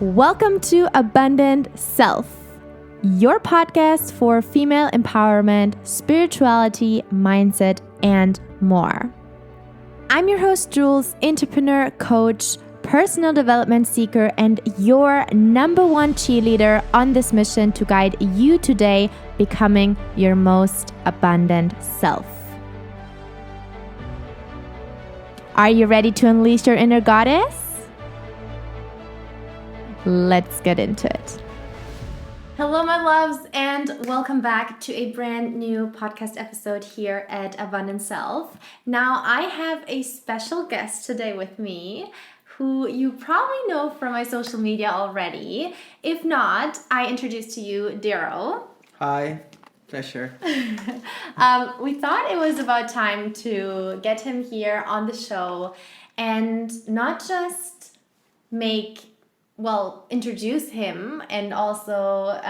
Welcome to Abundant Self, your podcast for female empowerment, spirituality, mindset, and more. I'm your host, Jules, entrepreneur, coach, personal development seeker, and your number one cheerleader on this mission to guide you today becoming your most abundant self. Are you ready to unleash your inner goddess? Let's get into it. Hello, my loves, and welcome back to a brand new podcast episode here at Abundant Self. Now, I have a special guest today with me who you probably know from my social media already. If not, I introduce to you DERO. Hi, pleasure. We thought it was about time to get him here on the show and not just introduce him and also,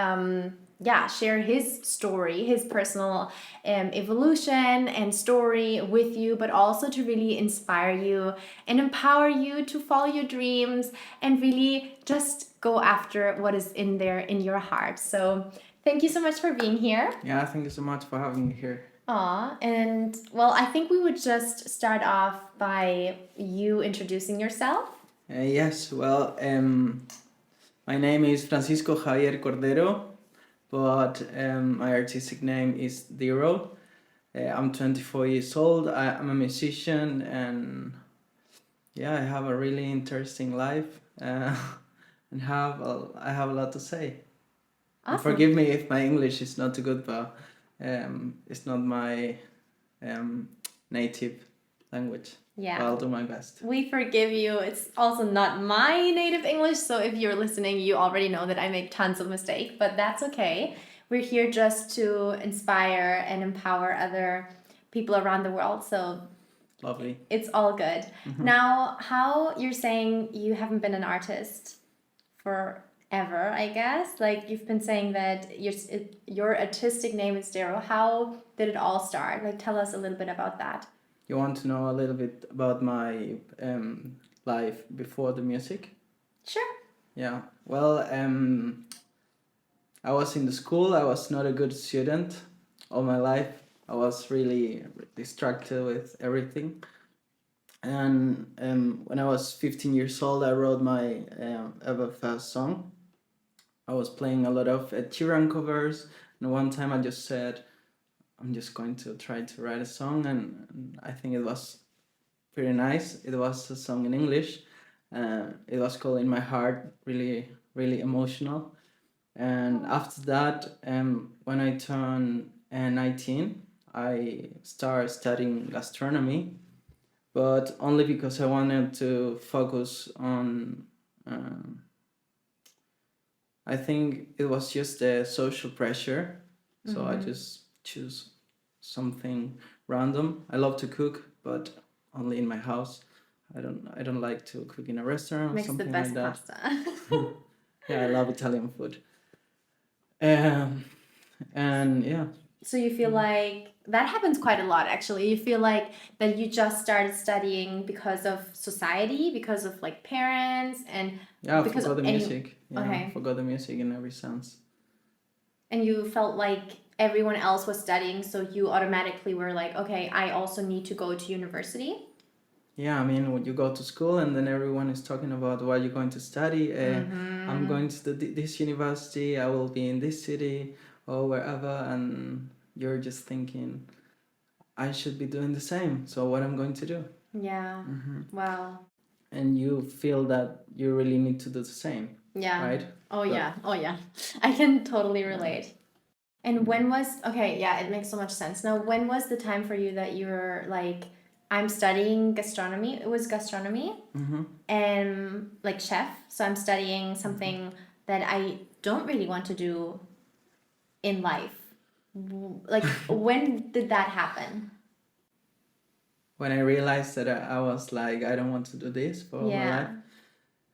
share his story, his personal evolution and story with you, but also to really inspire you and empower you to follow your dreams and really just go after what is in there in your heart. So thank you so much for being here. Yeah, thank you so much for having me here. And I think we would just start off by you introducing yourself. Yes, my name is Francisco Javier Cordero, but my artistic name is DERO. I'm 24 years old. I'm a musician, and I have a really interesting life, and I have a lot to say. Awesome. Forgive me if my English is not too good, but it's not my native language. Yeah. I'll do my best. We forgive you. It's also not my native English, so if you're listening, you already know that I make tons of mistakes, but that's okay. We're here just to inspire and empower other people around the world, so lovely. It's all good. Mm-hmm. Now, how you're saying you haven't been an artist forever, I guess? Like, you've been saying that your artistic name is DERO. How did it all start? Like, tell us a little bit about that. You want to know a little bit about my life before the music? Sure. Yeah. Well, I was in the school. I was not a good student all my life. I was really distracted with everything. And when I was 15 years old, I wrote my ever first song. I was playing a lot of Ed Sheeran covers, and one time I just said, I'm just going to try to write a song, and I think it was pretty nice. It was a song in English. It was called In My Heart, really, really emotional. And after that, when I turned 19, I started studying gastronomy, but only because I wanted to focus on, I think it was just the social pressure. So I just choose something random. I love to cook, but only in my house. I don't like to cook in a restaurant or something like that. Makes the best pasta. Yeah, I love Italian food. And yeah. So you feel like that happens quite a lot, actually. You feel like that you just started studying because of society, because of like parents, and I because forgot the music. Yeah, okay. I forgot the music in every sense. And you felt like everyone else was studying, so you automatically were like, okay, I also need to go to university. Yeah, I mean, when you go to school and then everyone is talking about what you're going to study. I'm going to this university, I will be in this city or wherever, and you're just thinking, I should be doing the same, so what I'm going to do. Yeah. Wow. And you feel that you really need to do the same. Yeah. Right? Oh yeah. I can totally relate. And when was, it makes so much sense. Now, when was the time for you that you were like, I'm studying gastronomy? It was gastronomy and like chef. So I'm studying something that I don't really want to do in life. Like, when did that happen? When I realized that I was like, I don't want to do this for my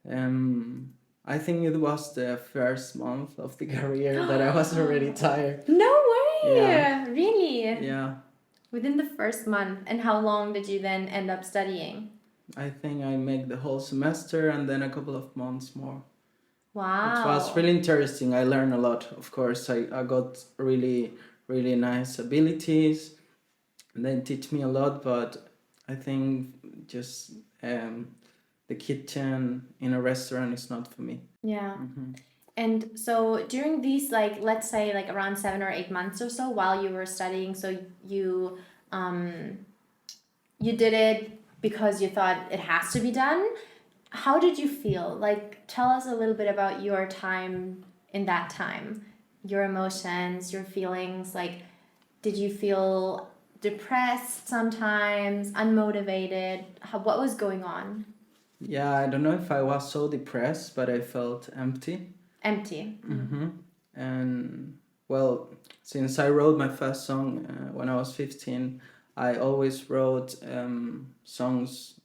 life. I think it was the first month of the career that I was already tired. No way! Yeah. Really? Yeah. Within the first month. And how long did you then end up studying? I think I make the whole semester and then a couple of months more. Wow. It was really interesting. I learned a lot. Of course, I got really, really nice abilities. And they teach me a lot, but I think just the kitchen in a restaurant is not for me. Yeah. Mm-hmm. And so during these, like, let's say like around 7 or 8 months or so while you were studying, so um, you did it because you thought it has to be done. How did you feel? Like, tell us a little bit about your time in that time, your emotions, your feelings. Like, did you feel depressed sometimes, unmotivated? What was going on? Yeah, I don't know if I was so depressed, but I felt empty. Empty. Mm-hmm. And well, since I wrote my first song when I was 15, I always wrote songs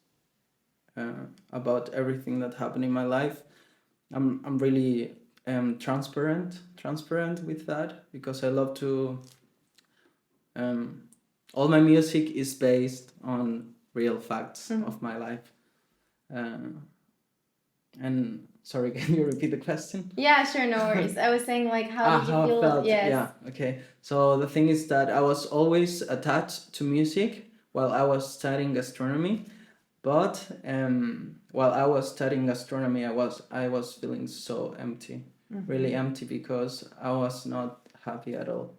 about everything that happened in my life. I'm really transparent with that because I love to. All my music is based on real facts of my life. And sorry, can you repeat the question? Yeah, sure, no worries. I was saying, like, how did you How I feel? felt. Yes. Yeah, okay. So the thing is that I was always attached to music while I was studying gastronomy, but while I was studying gastronomy, I was feeling so empty, really empty because I was not happy at all.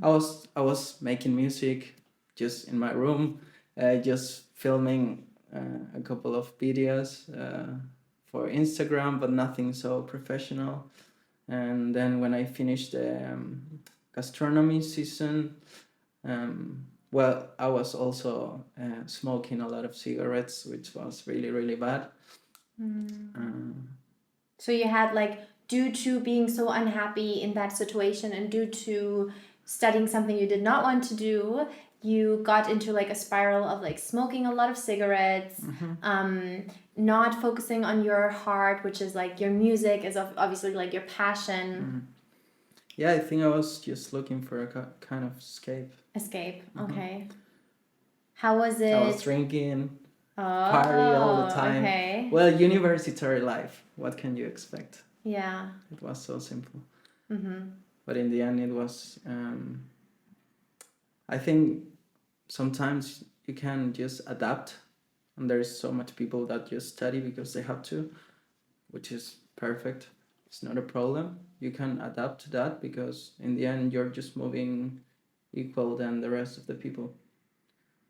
I was making music just in my room, just filming a couple of videos for Instagram, but nothing so professional. And then when I finished the gastronomy season, well, I was also smoking a lot of cigarettes, which was really, really bad. So you had, like, due to being so unhappy in that situation and due to studying something you did not want to do, you got into like a spiral of like smoking a lot of cigarettes, not focusing on your heart, which is like your music is obviously like your passion. Yeah, I think I was just looking for a kind of escape. Escape. Okay. How was it? I was drinking, party all the time. Okay. Well, university life. What can you expect? Yeah. It was so simple. But in the end, it was. I think sometimes you can just adapt, and there's so much people that just study because they have to, which is perfect. It's not a problem. You can adapt to that because in the end, you're just moving equal than the rest of the people.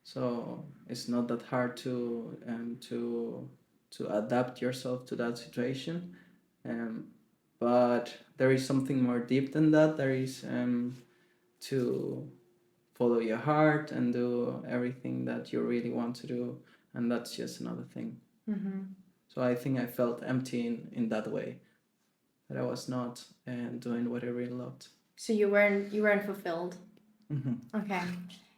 So it's not that hard to adapt yourself to that situation, but there is something more deep than that. There is to follow your heart and do everything that you really want to do, and that's just another thing. So I think I felt empty in that way, that I was not doing what I really loved. So you weren't fulfilled. Okay.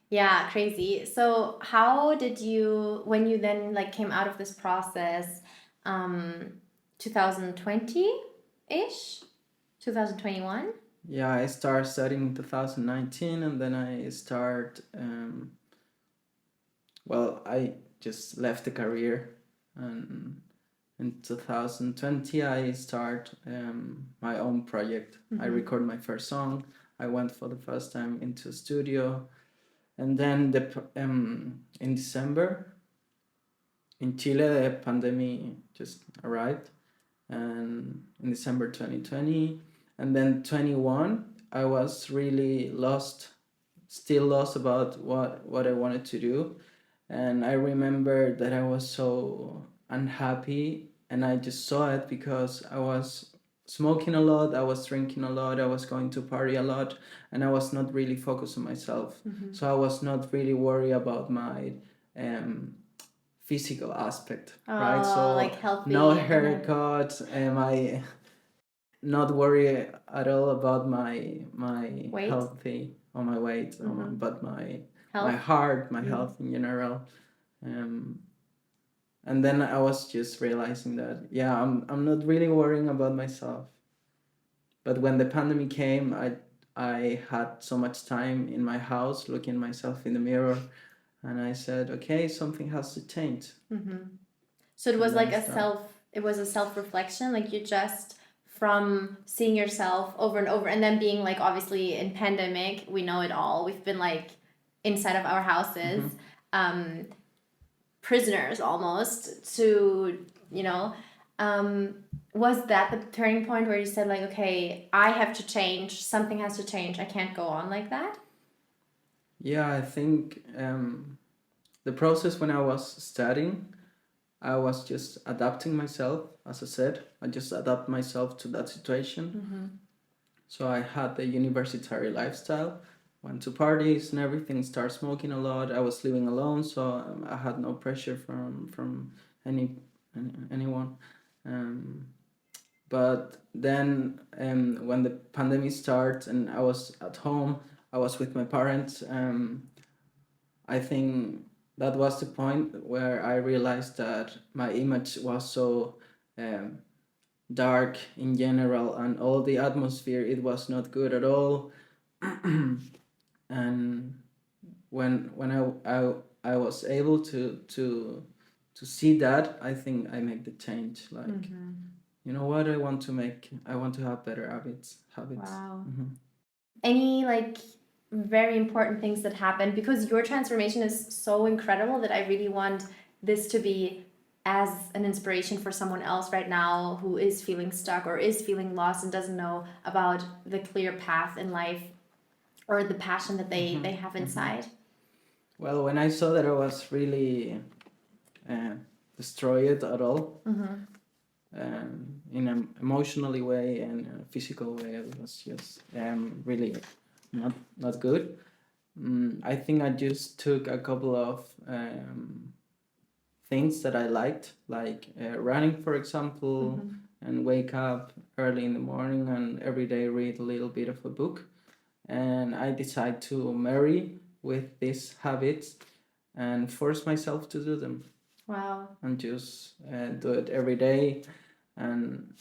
Yeah, crazy. So how did you, when you then like came out of this process, 2020-ish, 2021? Yeah, I started studying in 2019, and then I start. Well, I just left the career, and in 2020 I start my own project. I record my first song. I went for the first time into studio, and then in December in Chile the pandemic just arrived, and in December 2020, and then 21 I was really lost, still lost about what I wanted to do. And I remember that I was so unhappy, and I just saw it because I was smoking a lot, I was drinking a lot, I was going to party a lot, and I was not really focused on myself. So I was not really worried about my physical aspect, right? So like healthy. no haircut, am I not worry at all about my Weight? healthy or my weight, but my Health? heart, my health in general. And then I was just realizing that I'm not really worrying about myself. But when the pandemic came, I had so much time in my house looking myself in the mirror, and I said, okay, something has to change. So it was And like then it was a self-reflection, like you just from seeing yourself over and over and then being like, obviously in pandemic, we know it all. We've been like inside of our houses, prisoners almost to, was that the turning point where you said like, okay, I have to change, something has to change, I can't go on like that? Yeah, I think the process when I was studying, I was just adapting myself. As I said, I just adapt myself to that situation. So I had the university lifestyle, went to parties and everything, started smoking a lot. I was living alone, so I had no pressure from anyone. But then when the pandemic started and I was at home, I was with my parents. I think that was the point where I realized that my image was so dark in general, and all the atmosphere, it was not good at all. And when I was able to see that, I think I make the change. Like, you know what, I want to have better habits. Wow. Any like very important things that happened, because your transformation is so incredible that I really want this to be as an inspiration for someone else right now who is feeling stuck or is feeling lost and doesn't know about the clear path in life or the passion that they have inside. Well, when I saw that I was really destroyed at all, in an emotionally way and a physical way, it was just really not good. I think I just took a couple of things that I liked, like running, for example, and wake up early in the morning and every day read a little bit of a book. And I decided to marry with these habits and force myself to do them. Wow. And just do it every day. And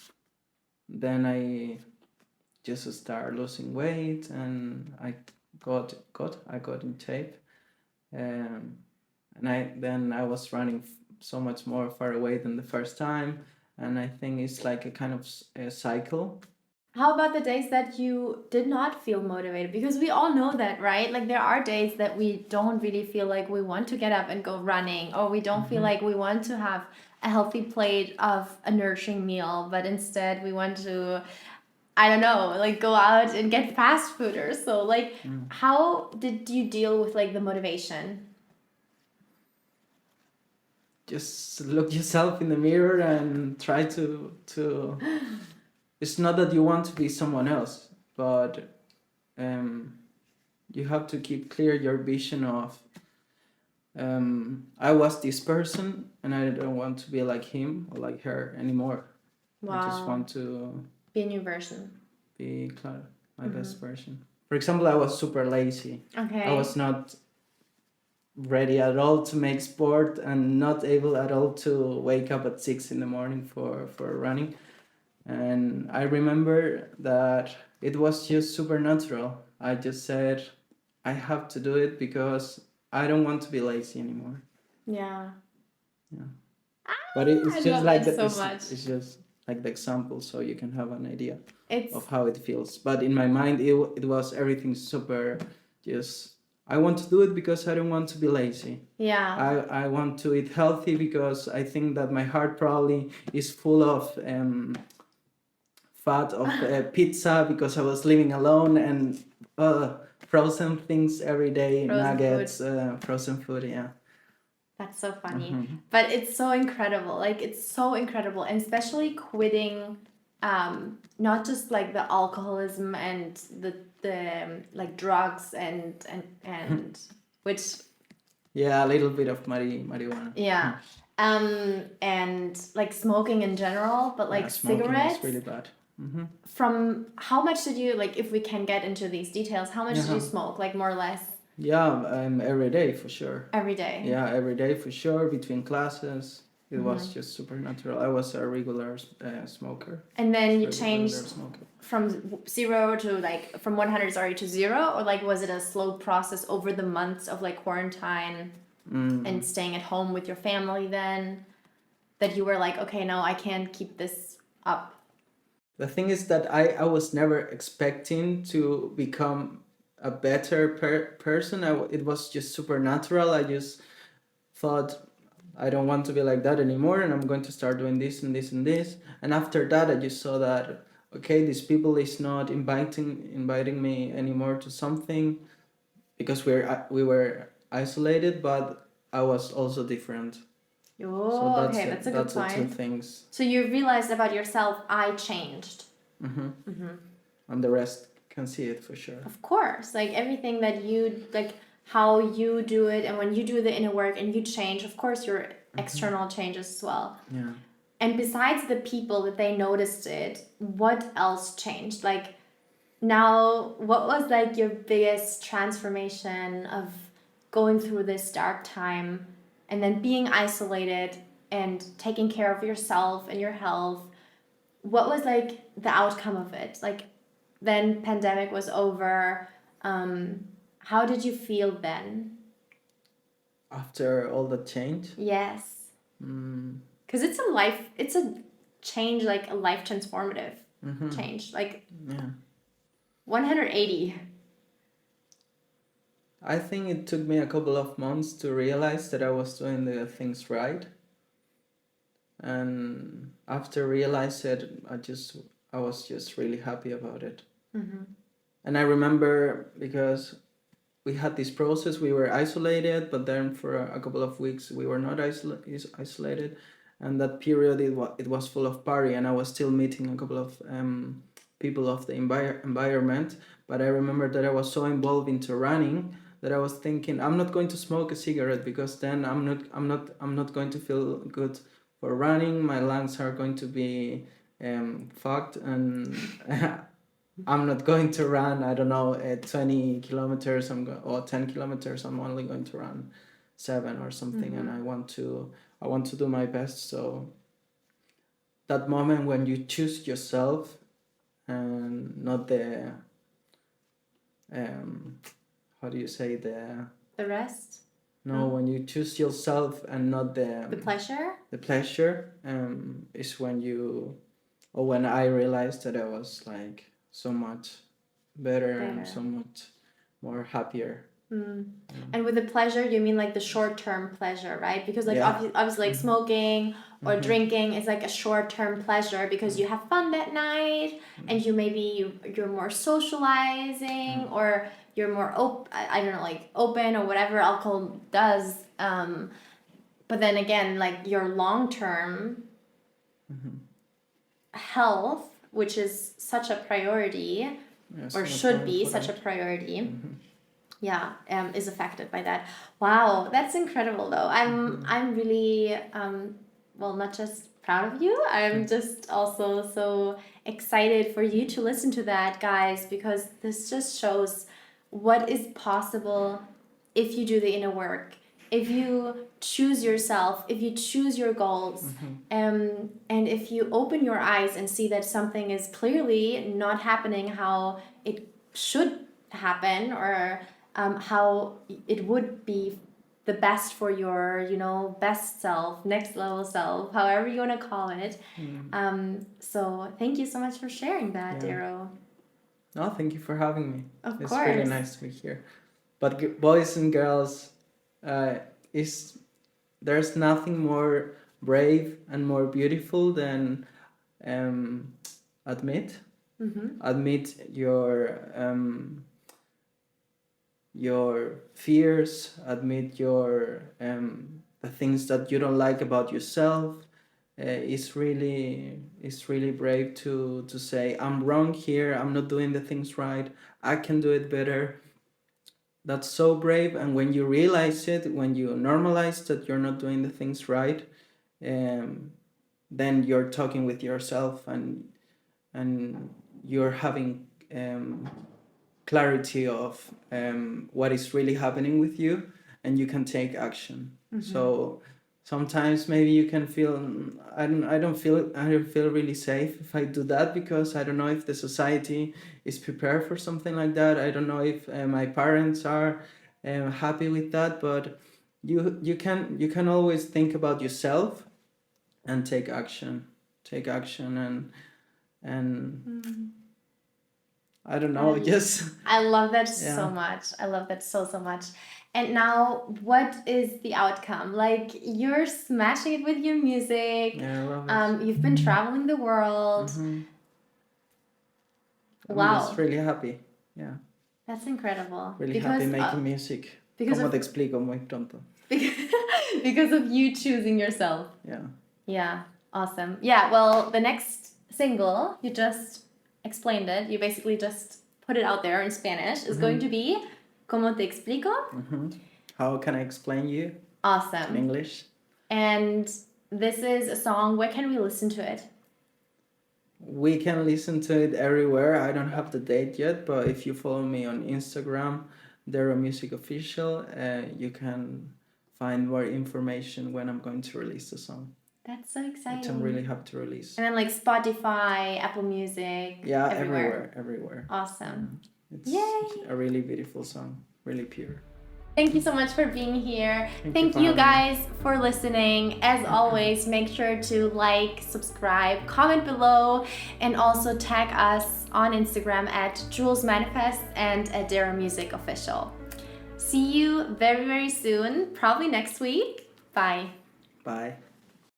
then I just start losing weight, and I got in shape, and I was running so much more far away than the first time, and I think it's like a kind of a cycle. How about the days that you did not feel motivated? Because we all know that, right? Like there are days that we don't really feel like we want to get up and go running, or we don't feel like we want to have a healthy plate of a nourishing meal, but instead we want to, I don't know, like go out and get fast food or so. Like, how did you deal with like the motivation? Just look yourself in the mirror and try to it's not that you want to be someone else, but you have to keep clear your vision of I was this person and I don't want to be like him or like her anymore. Wow. I just want to be a new version. Be my best version. For example, I was super lazy. Okay. I was not ready at all to make sport and not able at all to wake up at 6 in the morning for running. And I remember that it was just supernatural. I just said, I have to do it because I don't want to be lazy anymore. Yeah. But it's just like that. So much. It's just like the example, so you can have an idea of how it feels. But in my mind, it was everything super. Just I want to do it because I don't want to be lazy. Yeah. I want to eat healthy because I think that my heart probably is full of fat of pizza because I was living alone and frozen things every day, nuggets, frozen food, yeah. That's so funny. But it's so incredible. Like, it's so incredible. And especially quitting, not just like the alcoholism and the like drugs and which... Yeah, a little bit of marijuana. Yeah. And like smoking in general, but like cigarettes. Is really bad. From how much did you, like, if we can get into these details, how much did you smoke, like more or less? Yeah, every day for sure. Every day? Yeah, every day for sure, between classes. It was just supernatural. I was a regular smoker. And then you changed from 0 to like, from 100, sorry, to 0? Or like, was it a slow process over the months of like quarantine and staying at home with your family then? That you were like, okay, no, I can't keep this up? The thing is that I was never expecting to become a better person. It was just supernatural. I just thought I don't want to be like that anymore, and I'm going to start doing this and this and this. And after that, I just saw that okay, these people is not inviting me anymore to something because we were isolated, but I was also different. So Oh, that's okay, it. that's a good That's the two point. things. So you realized about yourself, I changed. And the rest can see it for sure. Of course, like everything that you like, how you do it, and when you do the inner work and you change, of course, your external changes as well. Yeah. And besides the people that they noticed it, what else changed? Like now, what was like your biggest transformation of going through this dark time and then being isolated and taking care of yourself and your health? What was like the outcome of it? Like then pandemic was over. How did you feel then? After all the change. Yes. Because it's a change, like a life transformative change, like Yeah. 180. I think it took me a couple of months to realize that I was doing the things right. And after realizing it, I was just really happy about it. And I remember because we had this process, we were isolated, but then for a couple of weeks we were not isolated, and that period it was full of party, and I was still meeting a couple of people of the environment. But I remember that I was so involved into running that I was thinking I'm not going to smoke a cigarette because then I'm not going to feel good for running. My lungs are going to be fucked, and I'm not going to run, I don't know, 20 kilometers or 10 kilometers. I'm only going to run 7 or something, and I want to do my best. So that moment when you choose yourself and not the how do you say The rest? no, when you choose yourself and not The pleasure? the pleasure, is when I realized that I was like so much better and so much more happier. And with the pleasure, you mean like the short-term pleasure, right? Because like Yeah. obviously like smoking or drinking is like a short-term pleasure because you have fun that night and you're more socializing or you're more I don't know, like open or whatever alcohol does. But then again, like your long-term health, which is such a priority, Yes, or much should more be such a important. priority, is affected by that. Wow, that's incredible though. I'm really well, not just proud of you, I'm just also so excited for you to listen to that, guys, because this just shows what is possible if you do the inner work, if you choose yourself, if you choose your goals, and if you open your eyes and see that something is clearly not happening how it should happen, or how it would be the best for your, best self, next level self, however you want to call it. So thank you so much for sharing that, Yeah. DERO. No, thank you for having me. Of It's course. really nice to be here. But boys and girls, is there's nothing more brave and more beautiful than admit your fears, admit the things that you don't like about yourself. It's really brave to say I'm wrong here. I'm not doing the things right. I can do it better. That's so brave. And when you realize it, when you normalize that you're not doing the things right, then you're talking with yourself, and you're having clarity of what is really happening with you, and you can take action. So sometimes maybe you can feel I don't feel really safe if I do that, because I don't know if the society is prepared for something like that. I don't know if my parents are happy with that. But you can always think about yourself and take action, and I don't know, just I love that Yeah. so much. I love that so much. And now, what is the outcome? Like, you're smashing it with your music. yeah, I love it. You've been traveling the world. I'm Wow. just really happy. Yeah, That's incredible. really happy making music. because Como of- te explico muy pronto. because of you choosing yourself. Yeah. Yeah, awesome. Yeah, well, the next single, you just explained it. You basically just put it out there in Spanish. Is going to be Como te explico? How can I explain you in Awesome. English? And this is a song. Where can we listen to it? We can listen to it everywhere. I don't have the date yet, but if you follow me on Instagram, DERO Music Official, you can find more information when I'm going to release the song. That's so exciting. Which I'm really happy to release. And then like Spotify, Apple Music. Yeah, everywhere. everywhere. Awesome. It's Yay. a really beautiful song, really pure. Thank you so much for being here. Thank Thank you you for guys for listening. As always, make sure to like, subscribe, comment below, and also tag us on Instagram at Jules Manifest and at DERO Music Official. See you very, very soon, probably next week. Bye. Bye.